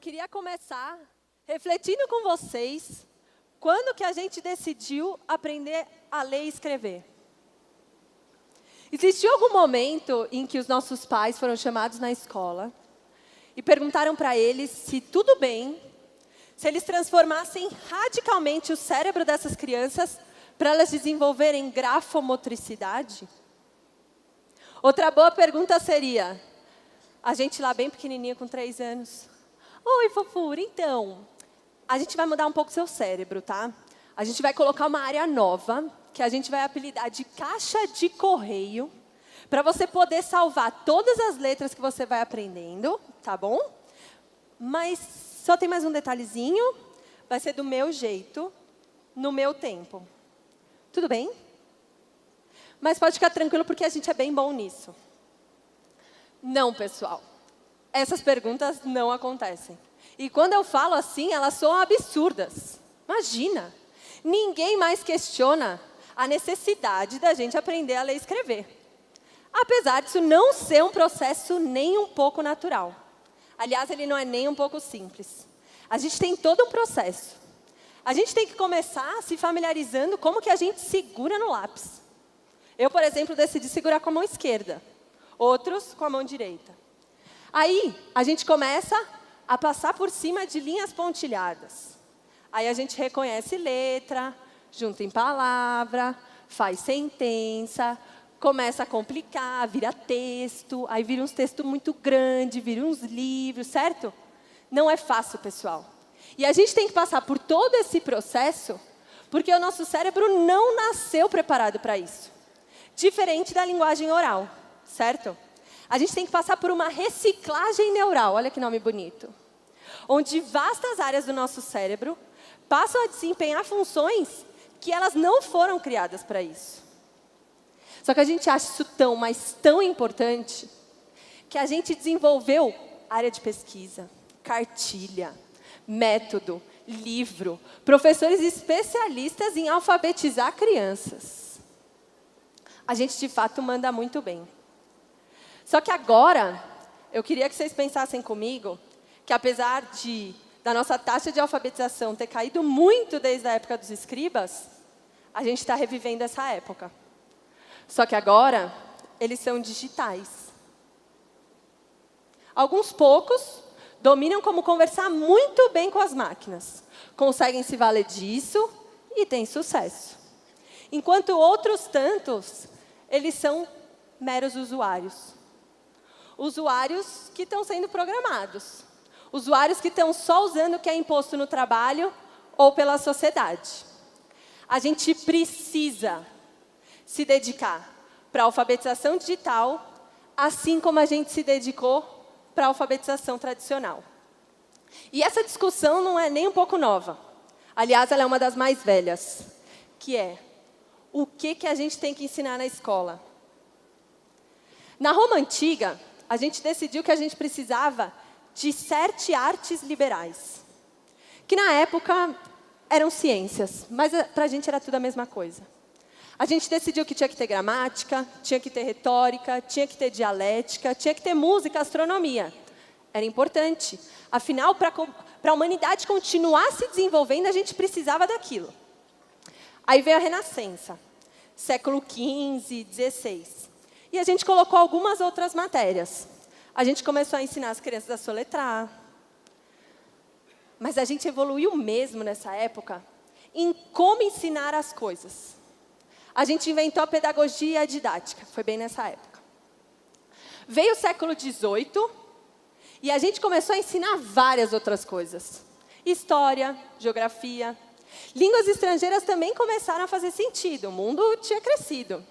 queria começar refletindo com vocês quando que a gente decidiu aprender a ler e escrever. Existiu algum momento em que os nossos pais foram chamados na escola e perguntaram para eles se tudo bem, se eles transformassem radicalmente o cérebro dessas crianças para elas desenvolverem grafomotricidade? Outra boa pergunta seria, a gente lá bem pequenininha com 3 anos. Oi, fofura, então, a gente vai mudar um pouco o seu cérebro, tá? A gente vai colocar uma área nova, que a gente vai apelidar de caixa de correio, para você poder salvar todas as letras que você vai aprendendo, tá bom? Mas só tem mais um detalhezinho, vai ser do meu jeito, no meu tempo. Tudo bem? Mas pode ficar tranquilo, porque a gente é bem bom nisso. Não, pessoal. Essas perguntas não acontecem. E quando eu falo assim, elas são absurdas. Imagina, ninguém mais questiona a necessidade da gente aprender a ler e escrever. Apesar disso não ser um processo nem um pouco natural. Aliás, ele não é nem um pouco simples. A gente tem todo um processo. A gente tem que começar se familiarizando como que a gente segura no lápis. Eu, por exemplo, decidi segurar com a mão esquerda. Outros com a mão direita. Aí, a gente começa a passar por cima de linhas pontilhadas. Aí a gente reconhece letra, junta em palavra, faz sentença, começa a complicar, vira texto, aí vira uns textos muito grandes, vira uns livros, certo? Não é fácil, pessoal. E a gente tem que passar por todo esse processo, porque o nosso cérebro não nasceu preparado para isso. Diferente da linguagem oral, certo? A gente tem que passar por uma reciclagem neural, olha que nome bonito. Onde vastas áreas do nosso cérebro passam a desempenhar funções que elas não foram criadas para isso. Só que a gente acha isso tão, mas tão importante, que a gente desenvolveu área de pesquisa, cartilha, método, livro, professores especialistas em alfabetizar crianças. A gente, de fato, manda muito bem. Só que agora, eu queria que vocês pensassem comigo que, apesar da nossa taxa de alfabetização ter caído muito desde a época dos escribas, a gente está revivendo essa época. Só que agora, eles são digitais. Alguns poucos dominam como conversar muito bem com as máquinas, conseguem se valer disso e têm sucesso. Enquanto outros tantos, eles são meros usuários. Usuários que estão sendo programados. Usuários que estão só usando o que é imposto no trabalho ou pela sociedade. A gente precisa se dedicar para a alfabetização digital, assim como a gente se dedicou para a alfabetização tradicional. E essa discussão não é nem um pouco nova. Aliás, ela é uma das mais velhas, que é o que a gente tem que ensinar na escola. Na Roma Antiga, a gente decidiu que a gente precisava de 7 artes liberais, que na época eram ciências, mas para a gente era tudo a mesma coisa. A gente decidiu que tinha que ter gramática, tinha que ter retórica, tinha que ter dialética, tinha que ter música, astronomia. Era importante. Afinal, para a humanidade continuar se desenvolvendo, a gente precisava daquilo. Aí veio a Renascença, século XV, XVI. E a gente colocou algumas outras matérias. A gente começou a ensinar as crianças a soletrar. Mas a gente evoluiu mesmo nessa época em como ensinar as coisas. A gente inventou a pedagogia e a didática. Foi bem nessa época. Veio o século XVIII e a gente começou a ensinar várias outras coisas. História, geografia. Línguas estrangeiras também começaram a fazer sentido. O mundo tinha crescido.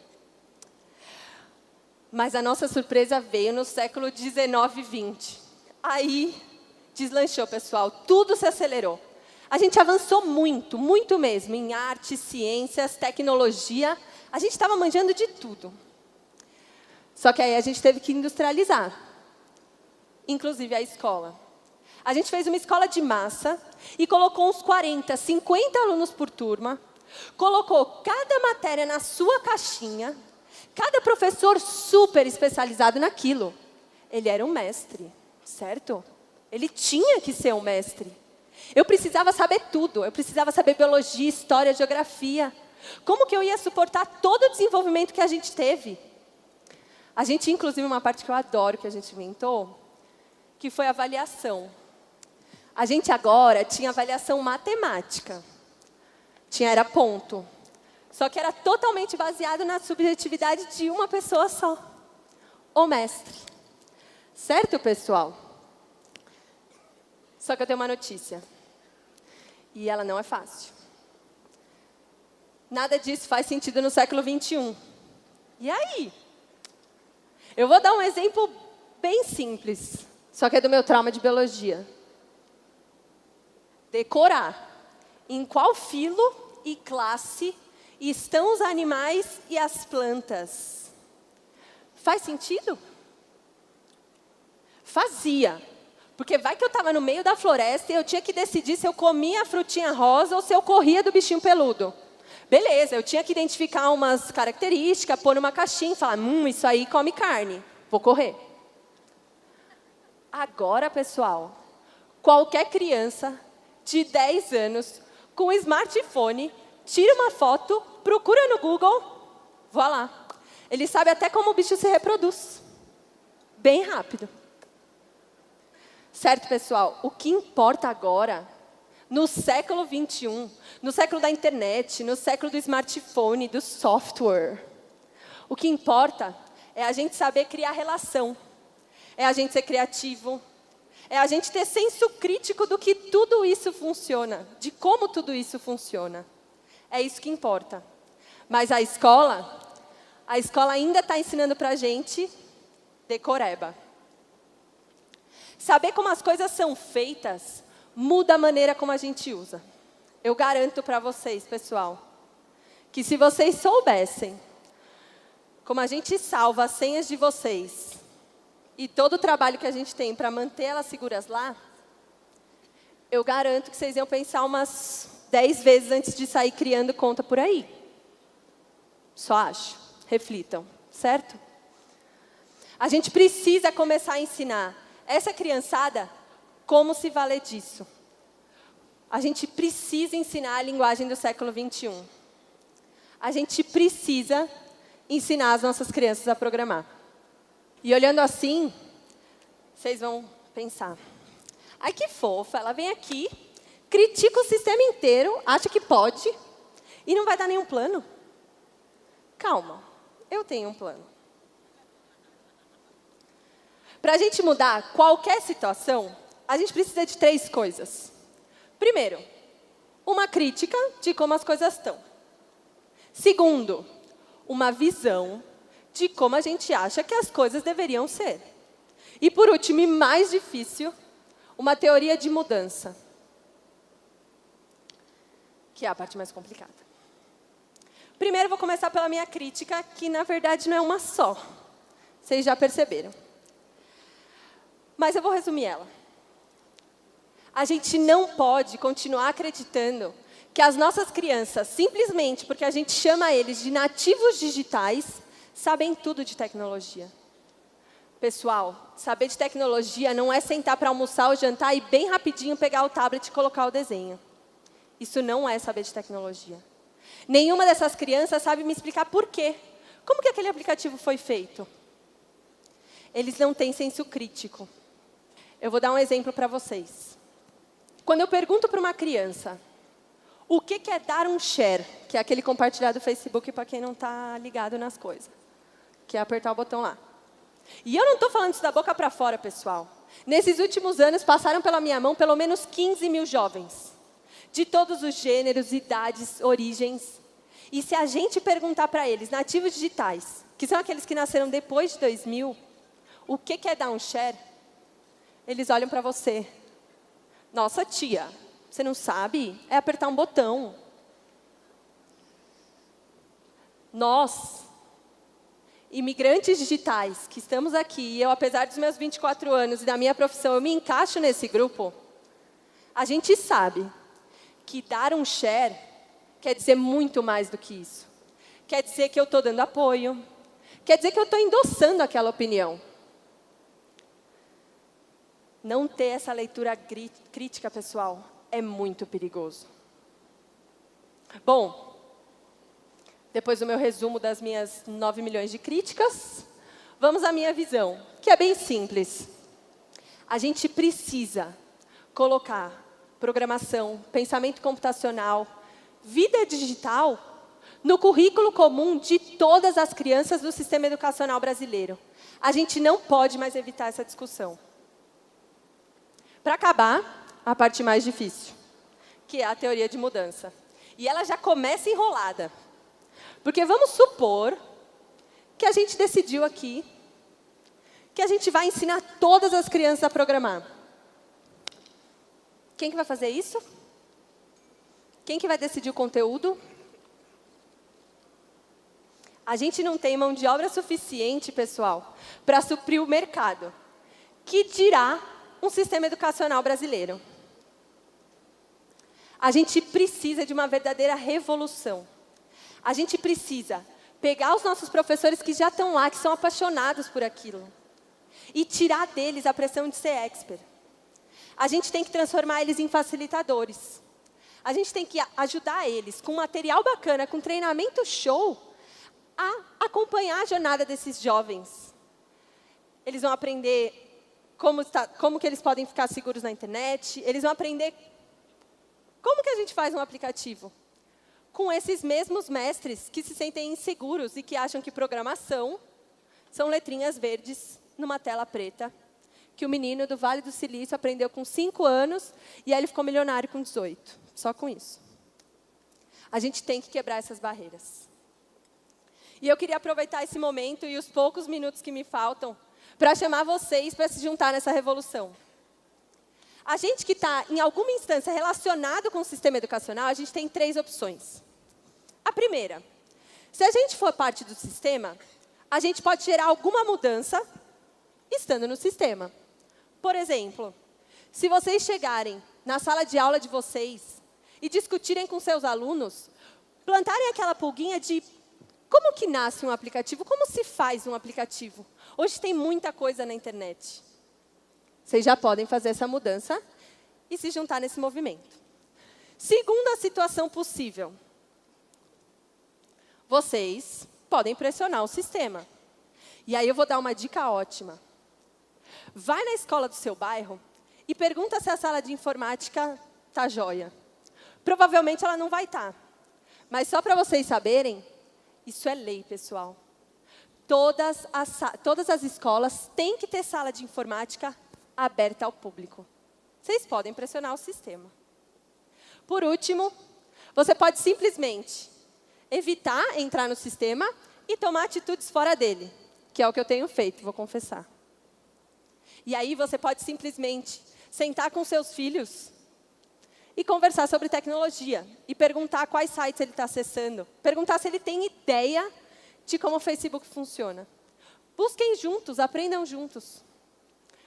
Mas a nossa surpresa veio no século XIX e XX. Aí, deslanchou, pessoal. Tudo se acelerou. A gente avançou muito, muito mesmo, em arte, ciências, tecnologia. A gente estava manjando de tudo. Só que aí a gente teve que industrializar. Inclusive a escola. A gente fez uma escola de massa e colocou uns 40, 50 alunos por turma. Colocou cada matéria na sua caixinha. Cada professor super especializado naquilo. Ele era um mestre, certo? Ele tinha que ser um mestre. Eu precisava saber tudo. Eu precisava saber biologia, história, geografia. Como que eu ia suportar todo o desenvolvimento que a gente teve? A gente, inclusive, uma parte que eu adoro que a gente inventou, que foi a avaliação. A gente agora tinha avaliação matemática. Era ponto. Só que era totalmente baseado na subjetividade de uma pessoa só. O mestre. Certo, pessoal? Só que eu tenho uma notícia. E ela não é fácil. Nada disso faz sentido no século 21. E aí? Eu vou dar um exemplo bem simples. Só que é do meu trauma de biologia. Decorar. Em qual filo e classe estão os animais e as plantas? Faz sentido? Fazia. Porque vai que eu estava no meio da floresta e eu tinha que decidir se eu comia a frutinha rosa ou se eu corria do bichinho peludo. Beleza, eu tinha que identificar umas características, pôr numa caixinha e falar, isso aí come carne, vou correr. Agora, pessoal, qualquer criança de 10 anos com um smartphone, tira uma foto, procura no Google, vá lá. Ele sabe até como o bicho se reproduz. Bem rápido. Certo, pessoal? O que importa agora, no século 21, no século da internet, no século do smartphone, do software, o que importa é a gente saber criar relação, é a gente ser criativo, é a gente ter senso crítico do que tudo isso funciona, de como tudo isso funciona. É isso que importa. Mas a escola ainda está ensinando para a gente decoreba. Saber como as coisas são feitas muda a maneira como a gente usa. Eu garanto para vocês, pessoal, que se vocês soubessem como a gente salva as senhas de vocês e todo o trabalho que a gente tem para manter elas seguras lá, eu garanto que vocês iam pensar umas 10 vezes antes de sair criando conta por aí. Só acho. Reflitam, certo? A gente precisa começar a ensinar essa criançada como se valer disso. A gente precisa ensinar a linguagem do século 21. A gente precisa ensinar as nossas crianças a programar. E olhando assim, vocês vão pensar, ai que fofa, ela vem aqui, critica o sistema inteiro, acha que pode, e não vai dar nenhum plano. Calma, eu tenho um plano. Para a gente mudar qualquer situação, a gente precisa de 3 coisas. Primeiro, uma crítica de como as coisas estão. Segundo, uma visão de como a gente acha que as coisas deveriam ser. E por último, e mais difícil, uma teoria de mudança. Que é a parte mais complicada. Primeiro, vou começar pela minha crítica, que na verdade não é uma só. Vocês já perceberam. Mas eu vou resumir ela. A gente não pode continuar acreditando que as nossas crianças, simplesmente porque a gente chama eles de nativos digitais, sabem tudo de tecnologia. Pessoal, saber de tecnologia não é sentar para almoçar ou jantar e bem rapidinho pegar o tablet e colocar o desenho. Isso não é saber de tecnologia. Nenhuma dessas crianças sabe me explicar por quê. Como que aquele aplicativo foi feito? Eles não têm senso crítico. Eu vou dar um exemplo para vocês. Quando eu pergunto para uma criança, o que é dar um share, que é aquele compartilhar do Facebook para quem não está ligado nas coisas, que é apertar o botão lá. E eu não estou falando isso da boca para fora, pessoal. Nesses últimos anos, passaram pela minha mão pelo menos 15 mil jovens, de todos os gêneros, idades, origens. E se a gente perguntar para eles, nativos digitais, que são aqueles que nasceram depois de 2000, o que é dar um share? Eles olham para você. Nossa, tia, você não sabe? É apertar um botão. Nós, imigrantes digitais, que estamos aqui, e eu, apesar dos meus 24 anos e da minha profissão, eu me encaixo nesse grupo, a gente sabe que dar um share quer dizer muito mais do que isso. Quer dizer que eu estou dando apoio, quer dizer que eu estou endossando aquela opinião. Não ter essa leitura crítica, pessoal, é muito perigoso. Bom, depois do meu resumo das minhas 9 milhões de críticas, vamos à minha visão, que é bem simples. A gente precisa colocar programação, pensamento computacional, vida digital no currículo comum de todas as crianças do sistema educacional brasileiro. A gente não pode mais evitar essa discussão. Para acabar, a parte mais difícil, que é a teoria de mudança. E ela já começa enrolada. Porque vamos supor que a gente decidiu aqui que a gente vai ensinar todas as crianças a programar. Quem que vai fazer isso? Quem que vai decidir o conteúdo? A gente não tem mão de obra suficiente, pessoal, para suprir o mercado. Que dirá um sistema educacional brasileiro? A gente precisa de uma verdadeira revolução. A gente precisa pegar os nossos professores que já estão lá, que são apaixonados por aquilo, e tirar deles a pressão de ser expert. A gente tem que transformar eles em facilitadores. A gente tem que ajudar eles com material bacana, com treinamento show, a acompanhar a jornada desses jovens. Eles vão aprender como que eles podem ficar seguros na internet. Eles vão aprender como que a gente faz um aplicativo. Com esses mesmos mestres que se sentem inseguros e que acham que programação são letrinhas verdes numa tela preta, que o menino do Vale do Silício aprendeu com 5 anos e aí ele ficou milionário com 18. Só com isso. A gente tem que quebrar essas barreiras. E eu queria aproveitar esse momento e os poucos minutos que me faltam para chamar vocês para se juntar nessa revolução. A gente que está em alguma instância relacionado com o sistema educacional, a gente tem 3 opções. A primeira, se a gente for parte do sistema, a gente pode gerar alguma mudança estando no sistema. Por exemplo, se vocês chegarem na sala de aula de vocês e discutirem com seus alunos, plantarem aquela pulguinha de como que nasce um aplicativo, como se faz um aplicativo. Hoje tem muita coisa na internet. Vocês já podem fazer essa mudança e se juntar nesse movimento. Segunda situação possível. Vocês podem pressionar o sistema. E aí eu vou dar uma dica ótima. Vai na escola do seu bairro e pergunta se a sala de informática está jóia. Provavelmente ela não vai estar. Mas só para vocês saberem, isso é lei, pessoal. Todas as escolas têm que ter sala de informática aberta ao público. Vocês podem pressionar o sistema. Por último, você pode simplesmente evitar entrar no sistema e tomar atitudes fora dele, que é o que eu tenho feito, vou confessar. E aí você pode simplesmente sentar com seus filhos e conversar sobre tecnologia. E perguntar quais sites ele está acessando. Perguntar se ele tem ideia de como o Facebook funciona. Busquem juntos, aprendam juntos.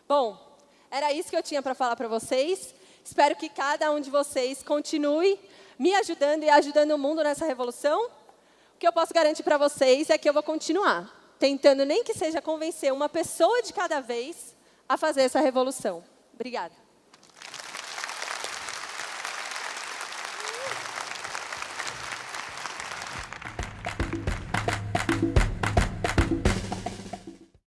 Bom, era isso que eu tinha para falar para vocês. Espero que cada um de vocês continue me ajudando e ajudando o mundo nessa revolução. O que eu posso garantir para vocês é que eu vou continuar tentando, nem que seja convencer uma pessoa de cada vez, a fazer essa revolução. Obrigada.